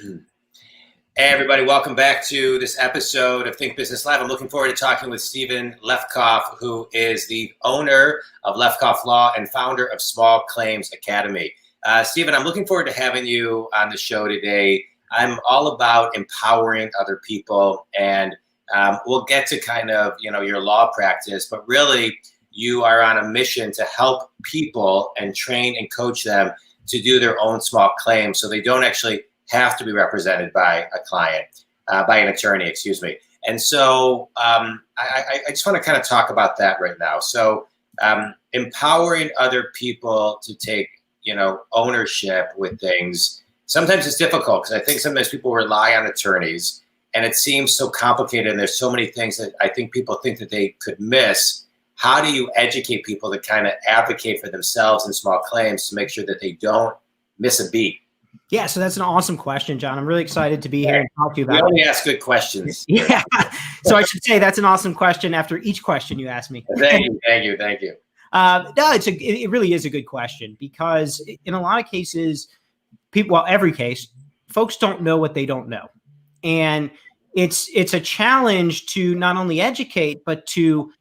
Hey everybody, welcome back to this episode of Think Business Live. I'm looking forward to talking with Steven Lefkoff, who is the owner of Lefkoff Law and founder of Small Claims Academy. Steven, I'm looking forward to having you on the show today. I'm all about empowering other people, and we'll get to kind of, your law practice, but really you are on a mission to help people and train and coach them to do their own small claims so they don't actually have to be represented by a client, by an attorney, excuse me. And so I just want to kind of talk about that right now. So empowering other people to take, ownership with things, sometimes it's difficult because I think sometimes people rely on attorneys and it seems so complicated and there's so many things that I think people think that they could miss. How do you educate people to kind of advocate for themselves in small claims to make sure that they don't miss a beat? Yeah, so that's an awesome question, John. I'm really excited to be here and talk to you about it. We only ask good questions. Yeah, so I should say that's an awesome question after each question you ask me. Thank you. No, it really is a good question because in a lot of cases, every case, folks don't know what they don't know. And it's a challenge to not only educate, but to,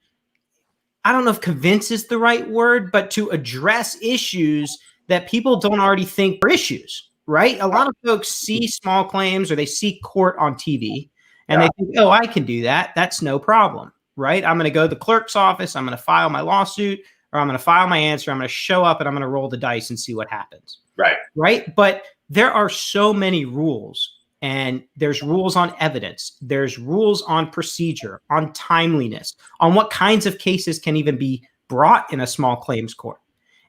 I don't know if convince is the right word, but to address issues that people don't already think are issues. Right? A lot of folks see small claims or they see court on TV and they think, oh, I can do that. That's no problem. Right? I'm going to go to the clerk's office. I'm going to file my lawsuit or I'm going to file my answer. I'm going to show up and I'm going to roll the dice and see what happens. Right? But there are so many rules, and there's rules on evidence. There's rules on procedure, on timeliness, on what kinds of cases can even be brought in a small claims court.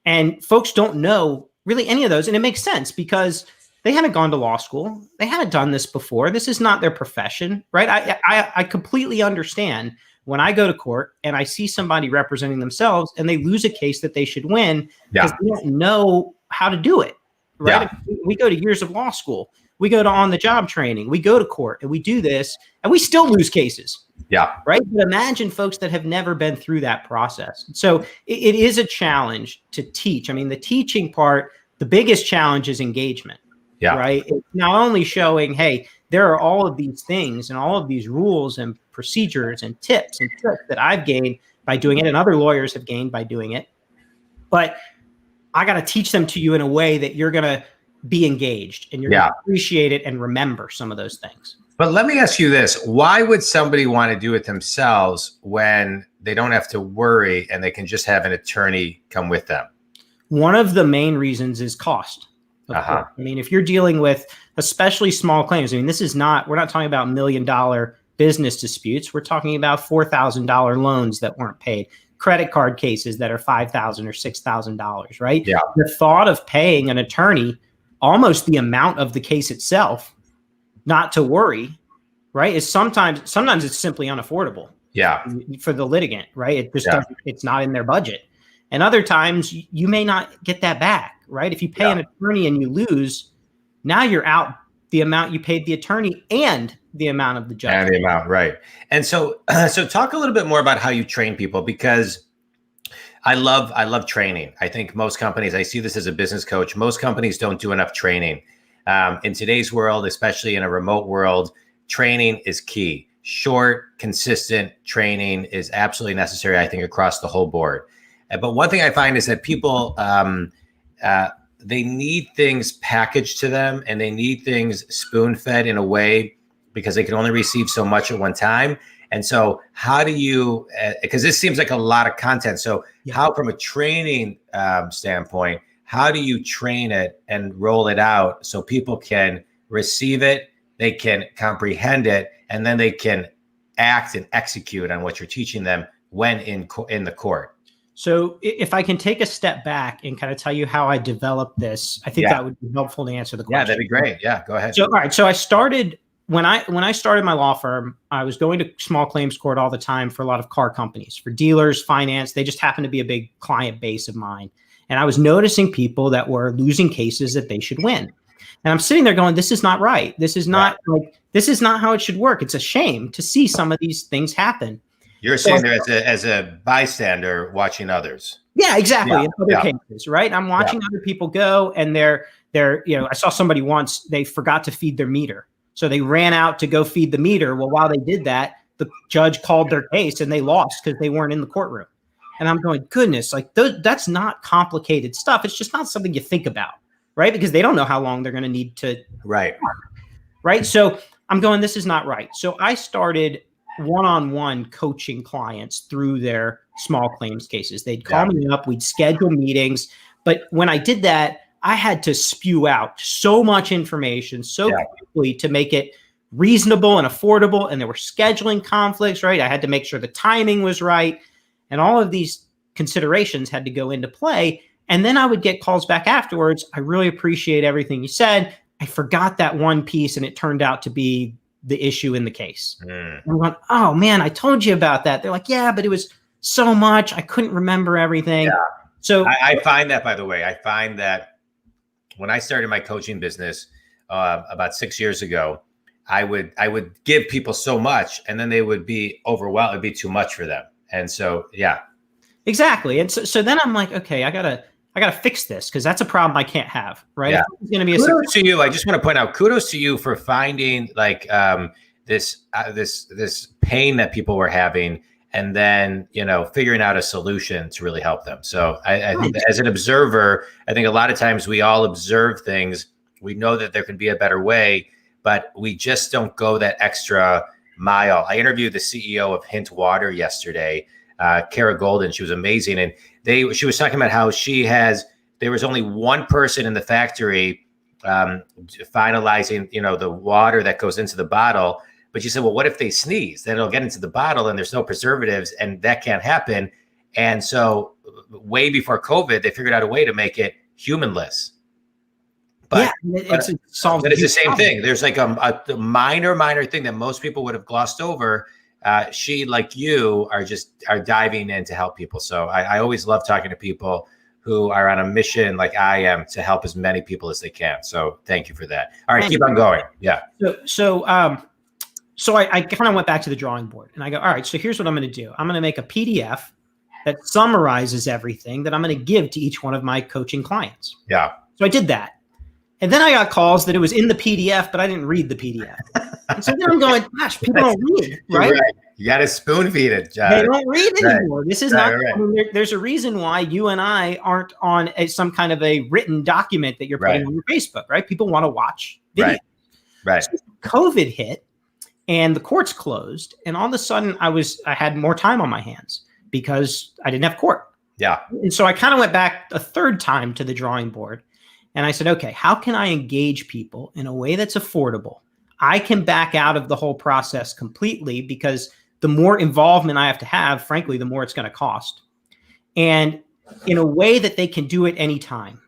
And folks don't know really any of those. And it makes sense because they haven't gone to law school. They haven't done this before. This is not their profession, right? I completely understand when I go to court and I see somebody representing themselves and they lose a case that they should win because they don't know how to do it, right? We go to years of law school. We go to on-the-job training. We go to court and we do this and we still lose cases. Right. But imagine folks that have never been through that process. So it is a challenge to teach. I mean, the teaching part, the biggest challenge is engagement. Right. It's not only showing, hey, there are all of these things and all of these rules and procedures and tips and tricks that I've gained by doing it and other lawyers have gained by doing it. But I got to teach them to you in a way that you're going to be engaged and you're going to appreciate it and remember some of those things. But let me ask you this. Why would somebody want to do it themselves when they don't have to worry and they can just have an attorney come with them? One of the main reasons is cost. I mean, if you're dealing with especially small claims, I mean, we're not talking about $1 million business disputes. We're talking about $4,000 loans that weren't paid, credit card cases that are $5,000 or $6,000, right? The thought of paying an attorney almost the amount of the case itself, not to worry, right, is sometimes it's simply unaffordable for the litigant, right? It just it's not in their budget. And other times you may not get that back, right? If you pay an attorney and you lose, now you're out the amount you paid the attorney and the amount of the judge. And the amount, right. And so talk a little bit more about how you train people, because I love training. I think most companies, I see this as a business coach, most companies don't do enough training. In today's world, especially in a remote world, training is key. Short, consistent training is absolutely necessary, I think, across the whole board. But one thing I find is that people, they need things packaged to them and they need things spoon-fed in a way because they can only receive so much at one time. And so how do you, because this seems like a lot of content. So how, from a training standpoint, how do you train it and roll it out so people can receive it, they can comprehend it, and then they can act and execute on what you're teaching them when in the court? So if I can take a step back and kind of tell you how I developed this, I think that would be helpful to answer the question. Yeah, that'd be great. Yeah, go ahead. So, all right. So I started, when I started my law firm, I was going to small claims court all the time for a lot of car companies, for dealers, finance. They just happened to be a big client base of mine. And I was noticing people that were losing cases that they should win. And I'm sitting there going, this is not right. This is not this is not how it should work. It's a shame to see some of these things happen. You're sitting there as a bystander watching others. Yeah, exactly. In other cases, right? I'm watching other people go and they're I saw somebody once, they forgot to feed their meter. So they ran out to go feed the meter. Well, while they did that, the judge called their case and they lost because they weren't in the courtroom. And I'm going, goodness, like that's not complicated stuff. It's just not something you think about, right? Because they don't know how long they're going to need to. Right. Right. So I'm going, this is not right. So I started one-on-one coaching clients through their small claims cases. They'd call me up, we'd schedule meetings. But when I did that, I had to spew out so much information so quickly to make it reasonable and affordable. And there were scheduling conflicts, right? I had to make sure the timing was right. And all of these considerations had to go into play. And then I would get calls back afterwards. I really appreciate everything you said. I forgot that one piece and it turned out to be the issue in the case. And I'm going, oh man, I told you about that. They're like, yeah, but it was so much. I couldn't remember everything. Yeah. So I find that, by the way, I find that when I started my coaching business about 6 years ago, I would give people so much and then they would be overwhelmed. It'd be too much for them. And so, yeah. Exactly. And so then I'm like, okay, I gotta fix this because that's a problem I can't have, right? Yeah. It's going to be kudos to you. I just want to point out, kudos to you for finding like this pain that people were having, and then figuring out a solution to really help them. So I think that as an observer, I think a lot of times we all observe things. We know that there can be a better way, but we just don't go that extra mile. I interviewed the CEO of Hint Water yesterday, Kara Golden. She was amazing, and she was talking about how there was only one person in the factory finalizing, the water that goes into the bottle. But she said, well, what if they sneeze? Then it'll get into the bottle and there's no preservatives and that can't happen. And so way before COVID, they figured out a way to make it humanless. But, it's the same thing. There's like a minor thing that most people would have glossed over. She, like you, are diving in to help people. So I always love talking to people who are on a mission like I am to help as many people as they can. So thank you for that. All right, keep on going. Yeah. So I kind of went back to the drawing board and I go, all right, so here's what I'm going to do. I'm going to make a PDF that summarizes everything that I'm going to give to each one of my coaching clients. Yeah. So I did that. And then I got calls that it was in the PDF, but I didn't read the PDF. And so then I'm going, gosh, people don't read, right? You got to spoon feed it, John. They don't read anymore. This is not, I mean, there's a reason why you and I aren't on some kind of a written document that you're putting on your Facebook, right? People want to watch videos. Right. So COVID hit and the courts closed. And all of a sudden I had more time on my hands because I didn't have court. Yeah. And so I kind of went back a third time to the drawing board. And I said, okay, how can I engage people in a way that's affordable? I can back out of the whole process completely because the more involvement I have to have, frankly, the more it's going to cost. And in a way that they can do it anytime.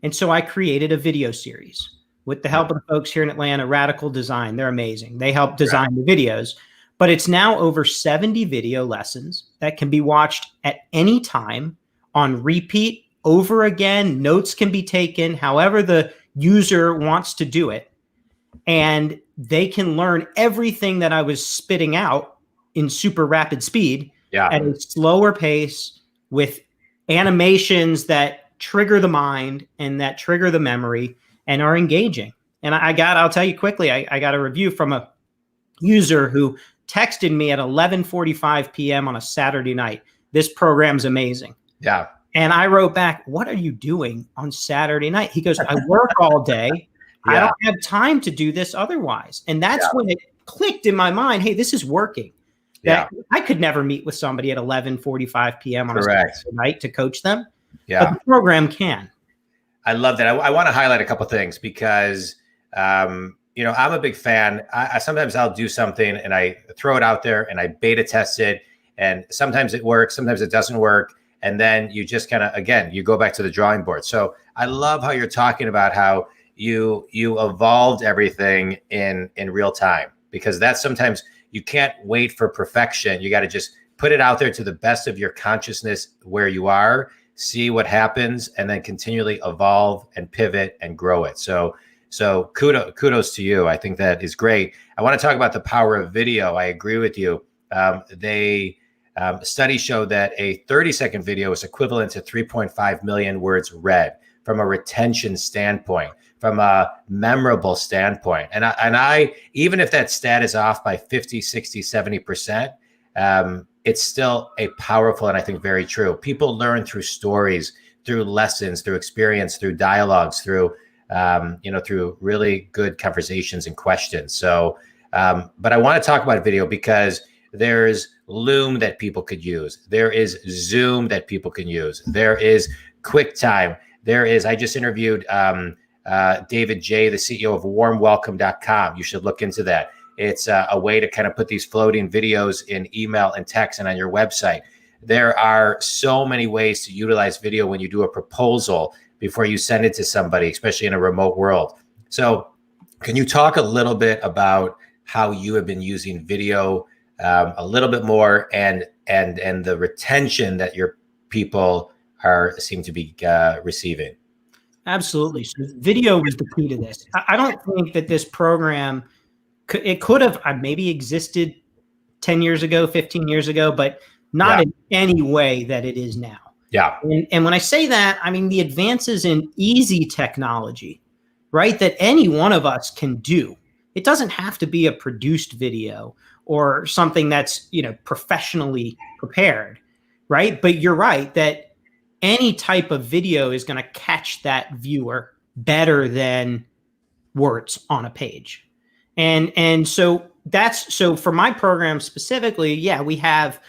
And so I created a video series with the help of the folks here in Atlanta, Radical Design. They're amazing. They help design the videos. But it's now over 70 video lessons that can be watched at any time on repeat, over again. Notes can be taken however the user wants to do it. And they can learn everything that I was spitting out in super rapid speed at a slower pace with animations that trigger the mind and that trigger the memory and are engaging. And I'll tell you quickly, I got a review from a user who texted me at 11:45 p.m. on a Saturday night. This program's amazing. Yeah. And I wrote back, what are you doing on Saturday night? He goes, I work all day. I don't have time to do this otherwise. And that's when it clicked in my mind, hey, this is working. That I could never meet with somebody at 11:45 p.m. on a Saturday night to coach them. Yeah. But the program can. I love that. I want to highlight a couple of things because, I'm a big fan. Sometimes I'll do something and I throw it out there and I beta test it. And sometimes it works, sometimes it doesn't work. And then you just kind of, again, you go back to the drawing board. So I love how you're talking about how you evolved everything in real time, because that's sometimes you can't wait for perfection. You got to just put it out there to the best of your consciousness where you are, see what happens, and then continually evolve and pivot and grow it. So kudos to you. I think that is great. I want to talk about the power of video. I agree with you. Studies show that a 30-second video is equivalent to 3.5 million words read. from a retention standpoint, from a memorable standpoint. And I even if that stat is off by 50, 60, 70%, it's still a powerful and I think very true. People learn through stories, through lessons, through experience, through dialogues, through through really good conversations and questions. So, but I want to talk about video because there's Loom that people could use. There is Zoom that people can use. There is QuickTime. There is, I just interviewed David J., the CEO of warmwelcome.com. You should look into that. It's a way to kind of put these floating videos in email and text and on your website. There are so many ways to utilize video when you do a proposal before you send it to somebody, especially in a remote world. So can you talk a little bit about how you have been using video a little bit more and the retention that your people seem to be receiving? Absolutely. So video was the key to this. I don't think that this program, it could have maybe existed 10 years ago, 15 years ago, but not in any way that it is now. Yeah. And when I say that, I mean the advances in easy technology, right, that any one of us can do. It doesn't have to be a produced video or something that's, professionally prepared, right? But you're right that any type of video is going to catch that viewer better than words on a page. And so for my program specifically, we have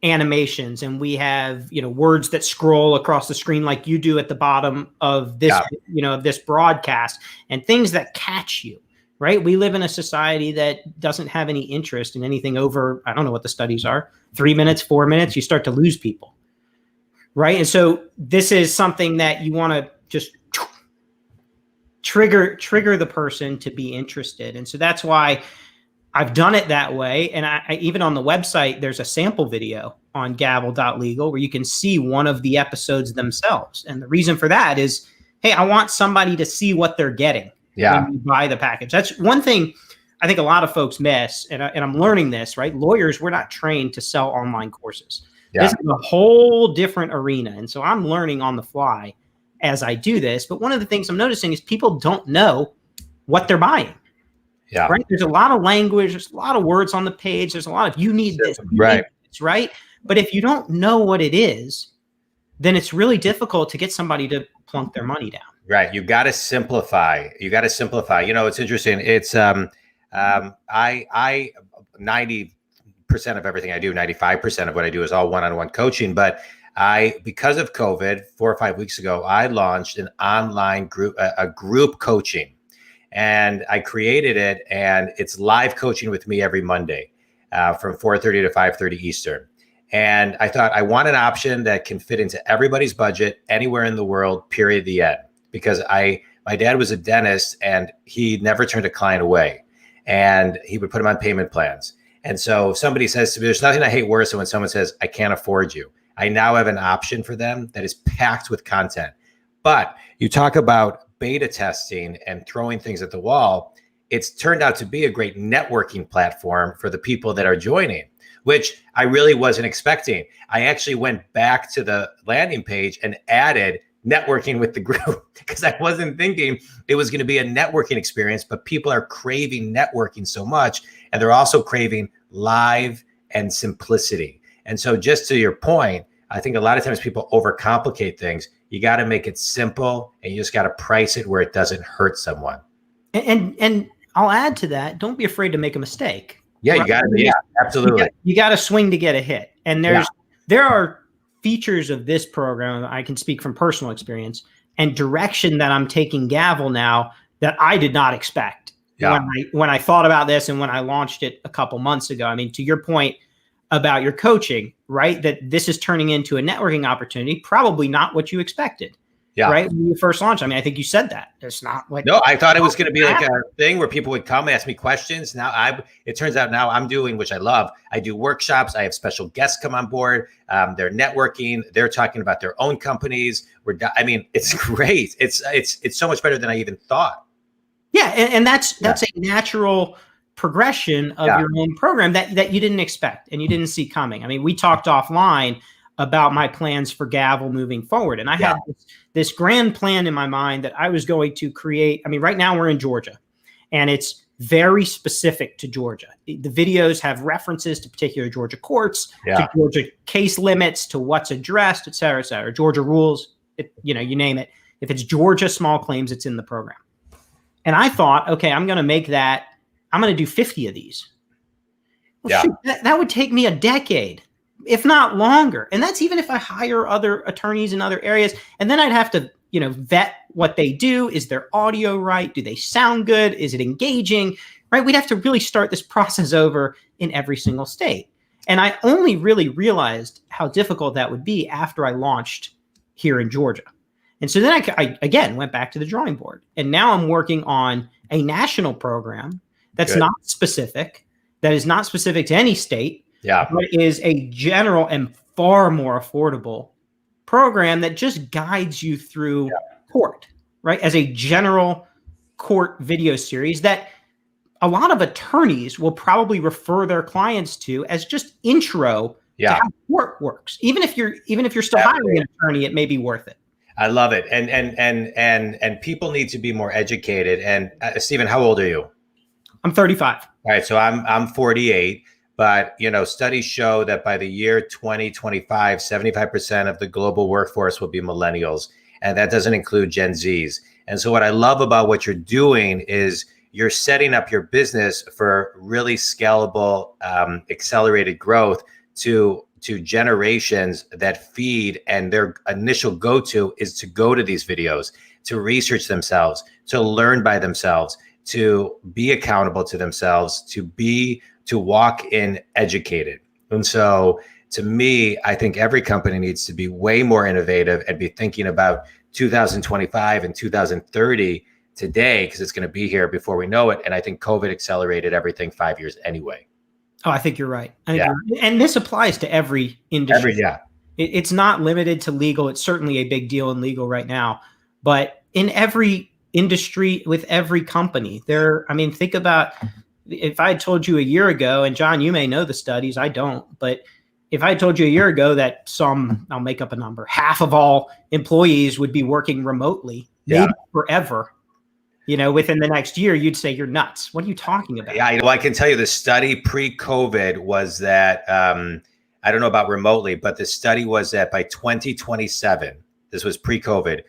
animations and we have, words that scroll across the screen like you do at the bottom of this, this broadcast, and things that catch you, right? We live in a society that doesn't have any interest in anything over, I don't know what the studies are, 3 minutes, 4 minutes, you start to lose people, right? And so this is something that you want to just trigger the person to be interested. And so that's why I've done it that way. And I even on the website, there's a sample video on gavel.legal where you can see one of the episodes themselves. And the reason for that is, hey, I want somebody to see what they're getting when you buy the package. That's one thing I think a lot of folks miss. And I'm learning this, right? Lawyers, we're not trained to sell online courses. Yeah. This is a whole different arena. And so I'm learning on the fly as I do this. But one of the things I'm noticing is people don't know what they're buying. Yeah. Right. There's a lot of language. There's a lot of words on the page. There's a lot of you need this. Right. Right. But if you don't know what it is, then it's really difficult to get somebody to plunk their money down. Right. You got to simplify. It's interesting. It's I 90% of everything I do, 95% of what I do is all one-on-one coaching. But because of COVID, 4 or 5 weeks ago, I launched an online group coaching. And I created it, and it's live coaching with me every Monday from 4:30 to 5:30 Eastern. And I thought I want an option that can fit into everybody's budget anywhere in the world, period, the end. Because my dad was a dentist, and he never turned a client away. And he would put them on payment plans. And so if somebody says to me, there's nothing I hate worse than when someone says, I can't afford you. I now have an option for them that is packed with content. But you talk about beta testing and throwing things at the wall. It's turned out to be a great networking platform for the people that are joining, which I really wasn't expecting. I actually went back to the landing page and added networking with the group because I wasn't thinking it was going to be a networking experience, but people are craving networking so much, and they're also craving live and simplicity. And so just to your point, I think a lot of times people overcomplicate things. You got to make it simple, and you just got to price it where it doesn't hurt someone. And I'll add to that. Don't be afraid to make a mistake. Yeah, right? You got to. Yeah, absolutely. You got to swing to get a hit. And there are features of this program. I can speak from personal experience and direction that I'm taking Gavel now that I did not expect when I thought about this and when I launched it a couple months ago. I mean, to your point about your coaching, right? That this is turning into a networking opportunity, probably not what you expected. Yeah. Right. When you first launched, I mean, I think you said that. It's not like no, I thought it was going to be like a thing where people would come ask me questions. Now it turns out now I'm doing, which I love. I do workshops. I have special guests come on board. They're networking. They're talking about their own companies. It's great. It's so much better than I even thought. Yeah. And that's a natural progression of your own program that you didn't expect and you didn't see coming. I mean, we talked offline about my plans for Gavel moving forward. And I had this grand plan in my mind that I was going to create. I mean, right now we're in Georgia, and it's very specific to Georgia. The videos have references to particular Georgia courts, to Georgia case limits, to what's addressed, et cetera, Georgia rules, you name it. If it's Georgia small claims, it's in the program. And I thought, okay, I'm going to do 50 of these. Well, shoot, that would take me a decade, if not longer. And that's even if I hire other attorneys in other areas. And then I'd have to, vet what they do. Is their audio right? Do they sound good? Is it engaging? Right? We'd have to really start this process over in every single state. And I only really realized how difficult that would be after I launched here in Georgia. And so then I again went back to the drawing board. And now I'm working on a national program that's not specific, that is not specific to any state, but is a general and far more affordable program that just guides you through court, right? As a general court video series that a lot of attorneys will probably refer their clients to as just intro to how court works. Even if you're still hiring an attorney, it may be worth it. I love it. And people need to be more educated. And Steven, how old are you? I'm 35. All right. So I'm 48. But, studies show that by the year 2025, 75% of the global workforce will be millennials. And that doesn't include Gen Zs. And so what I love about what you're doing is you're setting up your business for really scalable, accelerated growth to generations that feed, and their initial go-to is to go to these videos, to research themselves, to learn by themselves, to be accountable to themselves, to walk in educated. And so to me, I think every company needs to be way more innovative and be thinking about 2025 and 2030 today, because it's going to be here before we know it. And I think COVID accelerated everything 5 years anyway. Oh, I think you're right. And this applies to every industry. It's not limited to legal. It's certainly a big deal in legal right now. But in every industry, with every company, think about, if I had told you a year ago, and John, you may know the studies, I don't, but if I told you a year ago that I'll make up a number, half of all employees would be working remotely, maybe forever, within the next year, you'd say you're nuts. What are you talking about? Yeah, I can tell you the study pre-COVID was that, I don't know about remotely, but the study was that by 2027, this was pre-COVID,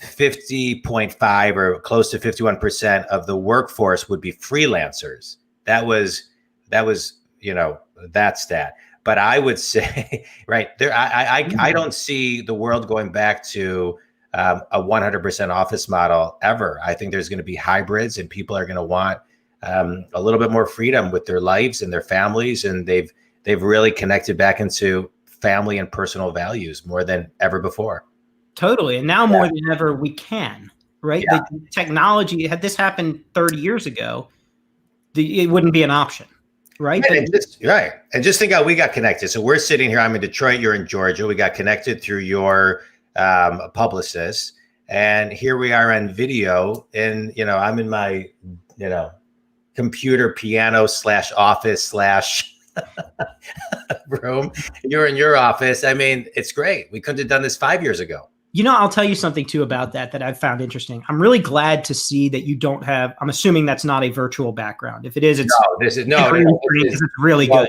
50.5 or close to 51% of the workforce would be freelancers. That was, that stat. But I would say, right there, I don't see the world going back to a 100% office model ever. I think there's going to be hybrids, and people are going to want a little bit more freedom with their lives and their families, and they've really connected back into family and personal values more than ever before. Totally. And now more than ever, we can, right? The technology, had this happened 30 years ago, it wouldn't be an option, right? And just think how we got connected. So we're sitting here, I'm in Detroit, you're in Georgia. We got connected through your publicist. And here we are on video, and, I'm in my, computer piano / office / room. You're in your office. I mean, it's great. We couldn't have done this 5 years ago. I'll tell you something too about that I've found interesting. I'm really glad to see that you don't have, I'm assuming that's not a virtual background. If it is, it's this is really good.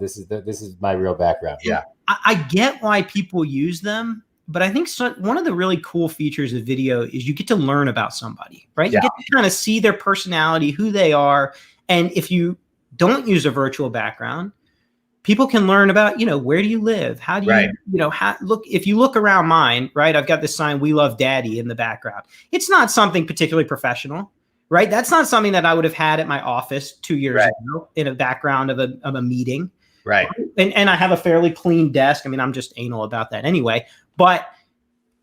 This is my real background. Yeah. I get why people use them, but I think one of the really cool features of video is you get to learn about somebody, right? You get to kind of see their personality, who they are. And if you don't use a virtual background, people can learn about, where do you live? How do you, if you look around mine, right? I've got this sign, "We Love Daddy," in the background. It's not something particularly professional, right? That's not something that I would have had at my office 2 years ago in a background of a meeting. Right. And I have a fairly clean desk. I mean, I'm just anal about that anyway. But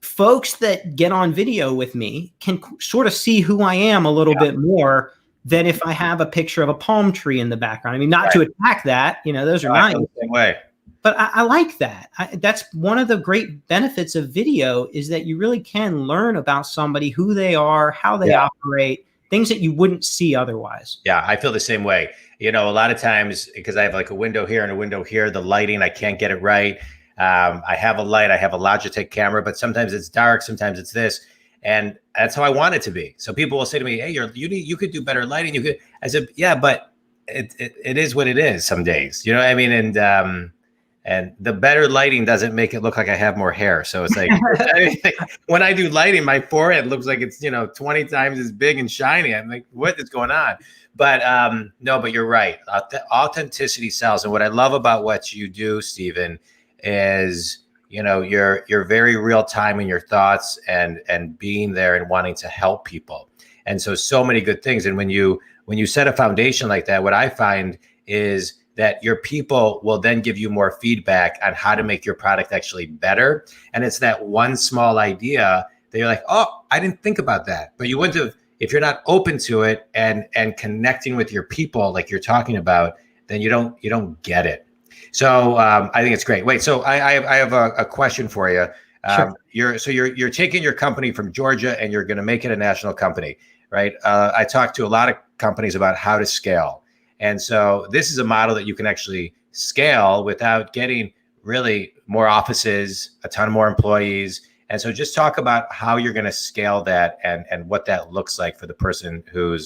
folks that get on video with me can sort of see who I am a little bit more than if I have a picture of a palm tree in the background. I mean, not to attack that, those are nice. Same way. But I like that. That's one of the great benefits of video, is that you really can learn about somebody, who they are, how they operate, things that you wouldn't see otherwise. Yeah, I feel the same way. A lot of times, because I have like a window here and a window here, the lighting, I can't get it right. I have a light, I have a Logitech camera, but sometimes it's dark, sometimes it's this. And that's how I want it to be. So people will say to me, hey, you could do better lighting. You could. I said, yeah, but it is what it is some days. You know what I mean? And the better lighting doesn't make it look like I have more hair. So it's like, when I do lighting, my forehead looks like it's, 20 times as big and shiny. I'm like, what is going on? But no, but you're right. Authenticity sells. And what I love about what you do, Steven, is, you're very real time in your thoughts and being there and wanting to help people. And so many good things. And when you set a foundation like that, what I find is that your people will then give you more feedback on how to make your product actually better. And it's that one small idea that you're like, oh, I didn't think about that. But you wouldn't have, if you're not open to it and connecting with your people like you're talking about, then you don't get it. So I think it's great. Wait, so I have a question for you. Sure. You're taking your company from Georgia and you're going to make it a national company, right? I talked to a lot of companies about how to scale. And so this is a model that you can actually scale without getting really more offices, a ton more employees. And so just talk about how you're going to scale that and what that looks like for the person who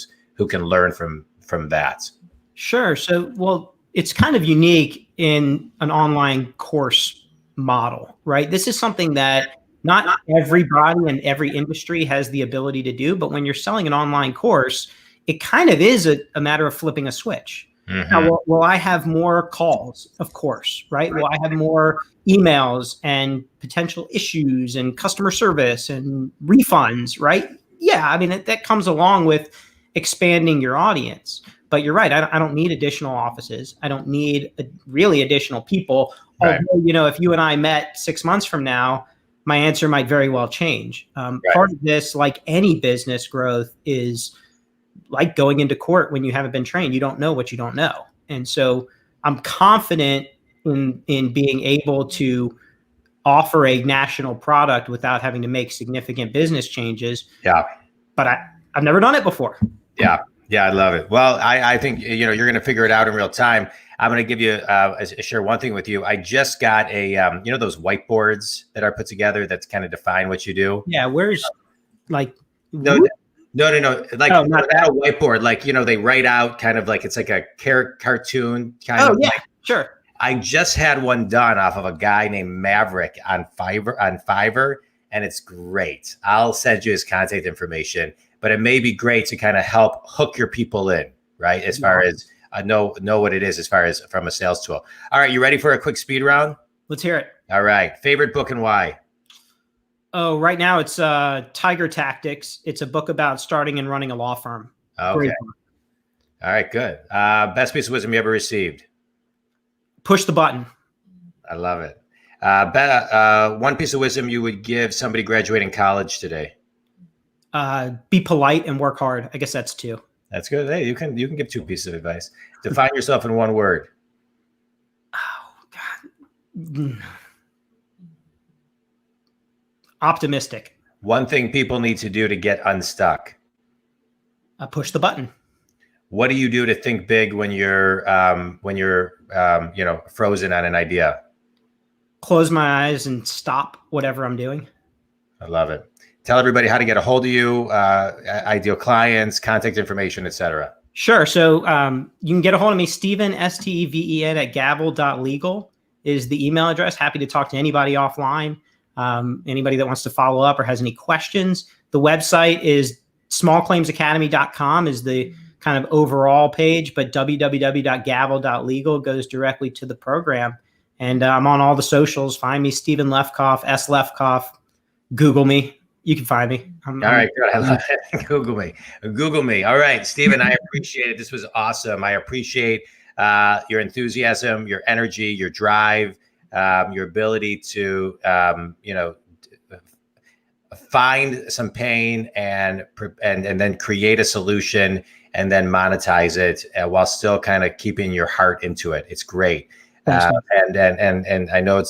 can learn from that. Sure. So, well, it's kind of unique in an online course model, right? This is something that not everybody in every industry has the ability to do, but when you're selling an online course, it kind of is a matter of flipping a switch. Mm-hmm. Now, will I have more calls? Of course, right? Will I have more emails and potential issues and customer service and refunds, right? Yeah, I mean, that comes along with expanding your audience. But you're right. I don't need additional offices. I don't need really additional people. Right. Although, if you and I met 6 months from now, my answer might very well change. Part of this, like any business growth, is like going into court when you haven't been trained. You don't know what you don't know. And so I'm confident in being able to offer a national product without having to make significant business changes. Yeah. But I've never done it before. Yeah. Yeah. I love it. Well, I think, you're going to figure it out in real time. I'm going to give you, share one thing with you. I just got a, those whiteboards that are put together that kind of define what you do. Yeah. Where's like, No. Like not a whiteboard, like, they write out kind of like, it's like a cartoon kind of. Oh yeah, like, sure. I just had one done off of a guy named Maverick on Fiverr, and it's great. I'll send you his contact information, but it may be great to kind of help hook your people in, right? As far as know what it is, as far as from a sales tool. All right. You ready for a quick speed round? Let's hear it. All right. Favorite book and why? Oh, right now it's Tiger Tactics. It's a book about starting and running a law firm. Okay. All right, good. Best piece of wisdom you ever received? Push the button. I love it. One piece of wisdom you would give somebody graduating college today? Be polite and work hard. I guess that's 2. That's good. Hey, you can give 2 pieces of advice. Define yourself in one word. Oh, God. Optimistic. One thing people need to do to get unstuck. Push the button. What do you do to think big when you're frozen on an idea? Close my eyes and stop whatever I'm doing. I love it. Tell everybody how to get a hold of you, ideal clients, contact information, etc. Sure. So you can get a hold of me, Steven, Steven at gavel.legal is the email address. Happy to talk to anybody offline. Anybody that wants to follow up or has any questions. The website is smallclaimsacademy.com is the kind of overall page, but www.gavel.legal goes directly to the program. And I'm on all the socials. Find me, Steven Lefkoff, S. Lefkoff. Google me. You can find me. All right, good. I love it. Google me. All right, Steven, I appreciate it. This was awesome. I appreciate your enthusiasm, your energy, your drive, your ability to, find some pain and then create a solution and then monetize it while still kind of keeping your heart into it. It's great. Thanks, man. And I know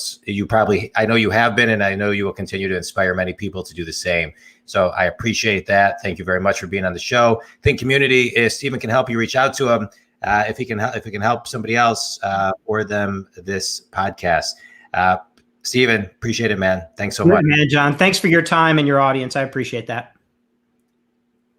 I know you have been, and I know you will continue to inspire many people to do the same. So I appreciate that. Thank you very much for being on the show. Think community, if Steven can help you, reach out to him. If he can help somebody else or them this podcast. Steven, appreciate it, man. Thanks so much. Man, John, thanks for your time and your audience. I appreciate that.